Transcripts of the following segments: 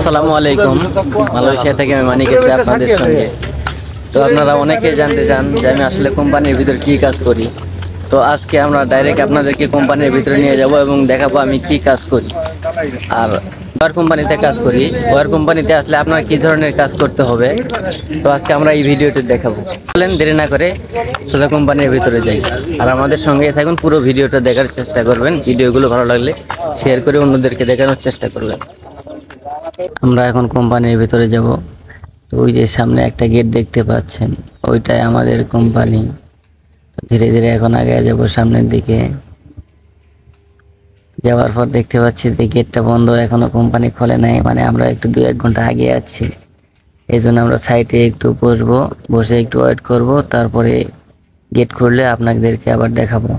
আসসালামু আলাইকুম। মালয়েশিয়া থেকে আমি মানিক আছি আপনাদের সঙ্গে। তো আপনারা অনেকে জানতে চান যে আমি আসলে কোম্পানির ভিতর কি কাজ করি। তো আজকে আমরা ডাইরেক্ট আপনাদেরকে কোম্পানির ভিতরে নিয়ে যাব এবং দেখাবো আমি কি কাজ করি। আর ওয়ার কোম্পানিতে কাজ করি। ওয়ার কোম্পানিতে আসলে আপনার কি ধরনের কাজ করতে হবে, তো আজকে আমরা এই ভিডিওটি দেখাবো। বলেন দেরি না করে সোজা কোম্পানির ভিতরে যাই। আর আমাদের সঙ্গে থাকুন, পুরো ভিডিওটা দেখার চেষ্টা করবেন। ভিডিওগুলো ভালো লাগলে শেয়ার করে অন্যদেরকে দেখানোর চেষ্টা করবেন। আমরা এখন কোম্পানির ভিতরে যাব। তো ওই যে সামনে একটা গেট দেখতে পাচ্ছেন, ওইটাই আমাদের কোম্পানি। ধীরে ধীরে এখন আগে যাব সামনের দিকে। যাওয়ার পর দেখতে পাচ্ছি যে গেটটা বন্ধ, এখনো কোম্পানি খোলে নাই, মানে আমরা একটু 2-1 ঘন্টা আগে আছি। এই জন্য আমরা সাইডে একটু বসবো, বসে একটু ওয়েট করব, তারপরে গেট খুললে আপনাদেরকে আবার দেখাবো।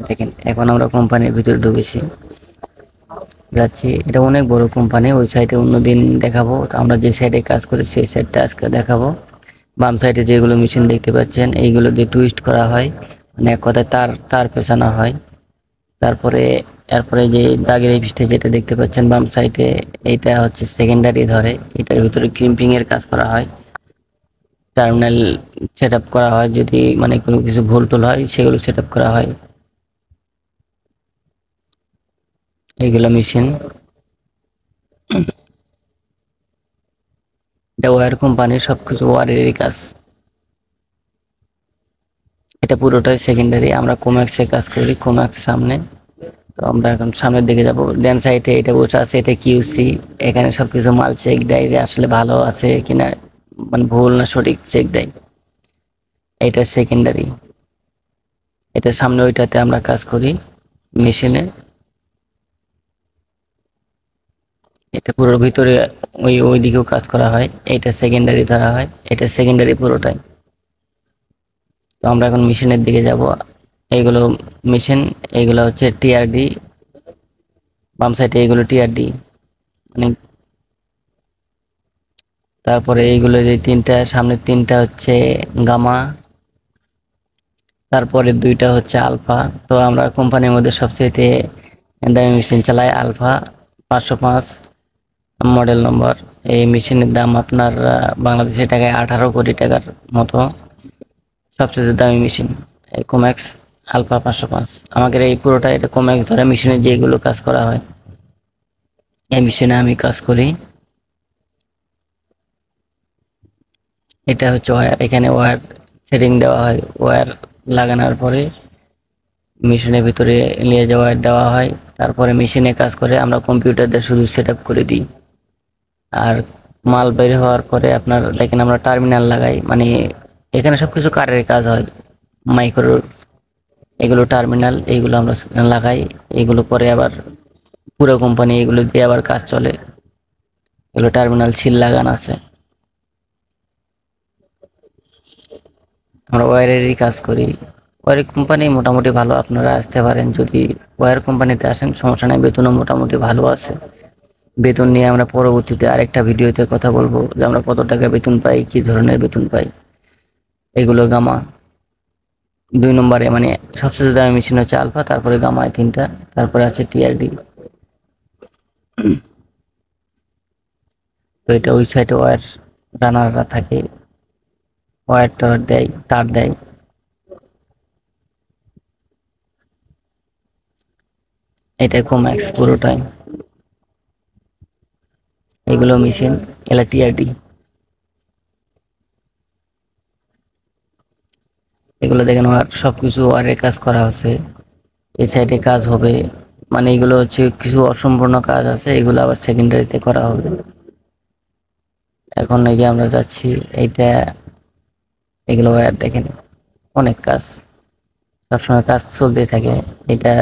দেখেন এখন আমরা কোম্পানির ভিতরে ঢুকেছি, যাচ্ছি। এটা অনেক বড় কোম্পানি। ওই সাইডে অন্যদিন দেখাবো। আমরা যে সাইডে কাজ করি সেই সাইডটা আজকে দেখাবো। বাম সাইডে যেগুলো মেশিন দেখতে পাচ্ছেন, এইগুলো দিয়ে টুইস্ট করা হয়, মানে এক কথায় তার তার পেছানো হয়। তারপরে এরপরে যে দাগের এই পিসটা যেটা দেখতে পাচ্ছেন বাম সাইডে, এইটা হচ্ছে সেকেন্ডারি ধরে। এটার ভিতরে ক্রিম্পিং এর কাজ করা হয়, টার্মিনাল সেট আপ করা হয়। যদি মানে কোনো কিছু ভুল টুল হয় সেগুলো সেট আপ করা হয়। এইগুলো মেশিন। এটা ওয়্যার কোম্পানির সবকিছু ওয়্যারেরই কাজ। এটা পুরোটাই সেকেন্ডারি। আমরা কোম্যাক্সে কাজ করি, কোম্যাক্স সামনে। তো আমরা এখন সামনের দিকে যাব। ডান সাইডে এটা বসে আছে, এটা কিউসি। এখানে সবকিছু মাল চেক দেয় যে আসলে ভালো আছে কিনা, মানে ভুল না সঠিক চেক দেয়। এটা সেকেন্ডারি। এটা সামনে ওইটাতে আমরা কাজ করি মেশিনে। এটা পুরো ভিতরে ওই দিকেও কাজ করা হয়। এটা সেকেন্ডারি ধরা হয়, এটা সেকেন্ডারি পুরোটাই। তো আমরা এখন মেশিনের দিকে যাব। এইগুলো মেশিন, এইগুলো হচ্ছে টিআরডি। বাম সাইডে এইগুলো টিআরডি, মানে তারপরে এইগুলো যে তিনটা, সামনের তিনটা হচ্ছে গামা, তারপরে দুইটা হচ্ছে আলফা। তো আমরা কোম্পানির মধ্যে সবচেয়ে দামি মেশিন চালাই আলফা 505 মডেল নম্বর। এই মেশিনের দাম আপনার বাংলাদেশি টাকায় 18 কোটি টাকার মতো। সবচেয়ে দামি মেশিন এই কোম্যাক্স আলফা 505। আমাদের এই পুরোটা এটা কোম্যাক্স ধরে মেশিনে যেগুলো কাজ করা হয়, এই মেশিনে আমি কাজ করি। এটা হচ্ছে ওয়্যার। এখানে ওয়্যার সেটিং দেওয়া হয়। ওয়্যার লাগানোর পরে মেশিনের ভিতরে নিয়ে যাওয়া দেওয়া হয়। তারপরে মেশিনে কাজ করে, আমরা কম্পিউটার দিয়ে শুধু সেট আপ করে দিই। আর মাল বের হওয়ার পরে আপনার দেখেন আমরা টার্মিনাল লাগাই, মানে এখানে সবকিছু কারের কাজ হয়। মাইক্রো এগুলো টার্মিনাল, এইগুলো আমরা লাগাই। এগুলো পরে আবার পুরো কোম্পানি এগুলো দিয়ে আবার কাজ চলে। এগুলো টার্মিনাল সিল লাগানো আছে। আমরা ওয়্যারেরই কাজ করি। ওয়্যার কোম্পানি মোটামুটি ভালো, আপনারা আসতে পারেন। যদি ওয়্যার কোম্পানিতে আসেন সমস্যা নেই, বেতনও মোটামুটি ভালো আছে। বেতন নিয়ে আমরা পরবর্তীতে আরেকটা ভিডিওতে কথা বলবো যে আমরা কত টাকা বেতন পাই, কি ধরনের বেতন পাই। এগুলো গামা 2 নম্বরে, মানে সবচেয়ে দামি মেশিন হচ্ছে আলফা, তারপরে গামায় 3টা, তারপরে আছে টিআরডি। তো এটা ওই সাইডে ওয়্যার রানাররা থাকে, ওয়্যার টাওয়ার দেয়, তার দেয়। এটা কোম্যাক্স পুরোটাই। এগুলো মেশিন, এলা টিআরডি। এগুলো দেখেন ওয়ার সবকিছু ওয়ারের কাজ করা হচ্ছে। এই সাইডে কাজ হবে, মানে এগুলো হচ্ছে কিছু অসম্পূর্ণ কাজ আছে, এগুলো আবার সেকেন্ডারিতে করা হবে। এখন এই যে আমরা যাচ্ছি, এইটা এগুলো ওয়্যার দেখেন অনেক কাজ, সবসময় কাজ চলতেই থাকে। এটা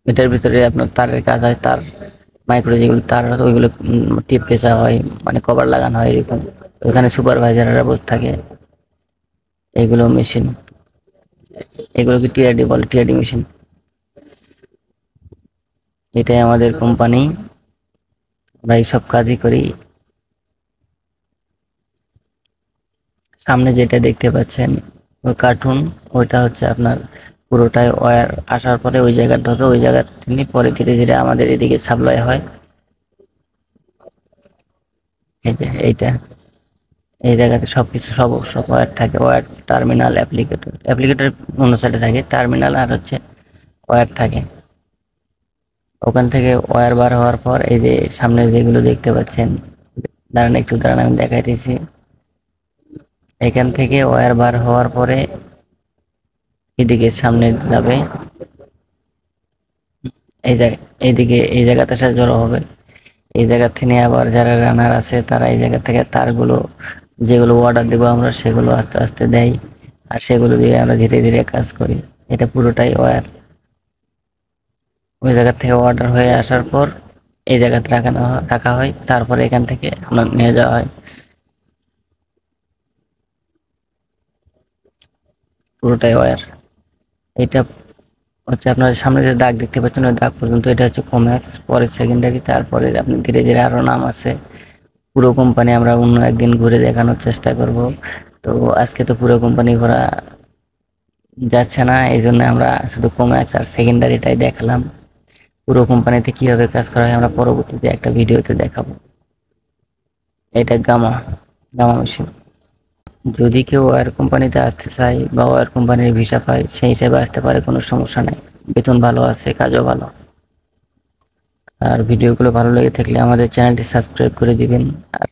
এটার ভিতরে আপনার তারের কাজ হয়, তার মাইক্রো যেগুলো তার ওইগুলো টিপ পেঁচা হয়, মানে কভার লাগানো হয় এরকম। ওইখানে সুপারভাইজাররা বসে থাকে। এগুলো মেশিন, এগুলোকে টিআরডি বলে, টিআরডি মেশিন। এটাই আমাদের কোম্পানি, আমরা এইসব কাজই করি। সামনে যেটা দেখতে পাচ্ছেন ওই কার্টুন, ওইটা হচ্ছে আপনার পুরোটাই ওয়্যার আসার পরে ওই জায়গায় ঢোকে, ওই জায়গার তিনি পরে ধীরে ধীরে আমাদের এদিকে সাপ্লাই হয়। এই যে এইটা, এই জায়গাতে সবকিছু সব সব ওয়্যার থাকে, ওয়্যার, টার্মিনাল, অ্যাপ্লিকেটর। অ্যাপ্লিকেটর অন্য সাইডে থাকে, টার্মিনাল আর হচ্ছে ওয়্যার থাকে। ওখান থেকে ওয়্যার বার হওয়ার পর এই যে সামনে যেগুলো দেখতে পাচ্ছেন, দাঁড়ান একটু দাঁড়ান, আমি দেখাইতেছি। এখান থেকে ওয়্যার বার হওয়ার পরে এদিকে সামনে যাবে, এই জায়গা, এইদিকে এই জায়গাতে সে জড়ো হবে। এই জায়গা থেকে আবার যারা রানার আছে তারা এই জায়গা থেকে তারগুলো, যেগুলো অর্ডার দেবো আমরা সেগুলো আস্তে আস্তে দেয়, আর সেগুলো দিয়ে আমরা ধীরে ধীরে কাজ করি। এটা পুরোটাই ওয়্যার। ওই জায়গা থেকে অর্ডার হয়ে আসার পর এই জায়গাতে রাখা হয়, তারপরে এখান থেকে আপনার নিয়ে যাওয়া হয়। পুরোটাই ওয়্যার। এটা হচ্ছে আপনার সামনে যে দাগ দেখতে পাচ্ছেন, ওই দাগ পর্যন্ত এটা হচ্ছে কমেক্স, পরে সেকেন্ডারি, তারপরে আপনি ধীরে ধীরে আরও নাম আছে। পুরো কোম্পানি আমরা অন্য একদিন ঘুরে দেখানোর চেষ্টা করব। তো আজকে তো পুরো কোম্পানি ঘোরা যাচ্ছে না, এই জন্য আমরা শুধু কমেক্স আর সেকেন্ডারিটাই দেখালাম। পুরো কোম্পানিতে কিভাবে কাজ করা হয় আমরা পরবর্তীতে একটা ভিডিওতে দেখাবো। এটা গামা, গামা মেশিন। যদি কেউ ওয়্যার কোম্পানিতে আসতে চায় বা ওয়্যার কোম্পানির ভিসা পায়, সেই হিসেবে আসতে পারে, কোনো সমস্যা নেই। বেতন ভালো আছে, কাজও ভালো। আর ভিডিওগুলো ভালো লেগে থাকলে আমাদের চ্যানেলটি সাবস্ক্রাইব করে দিবেন। আর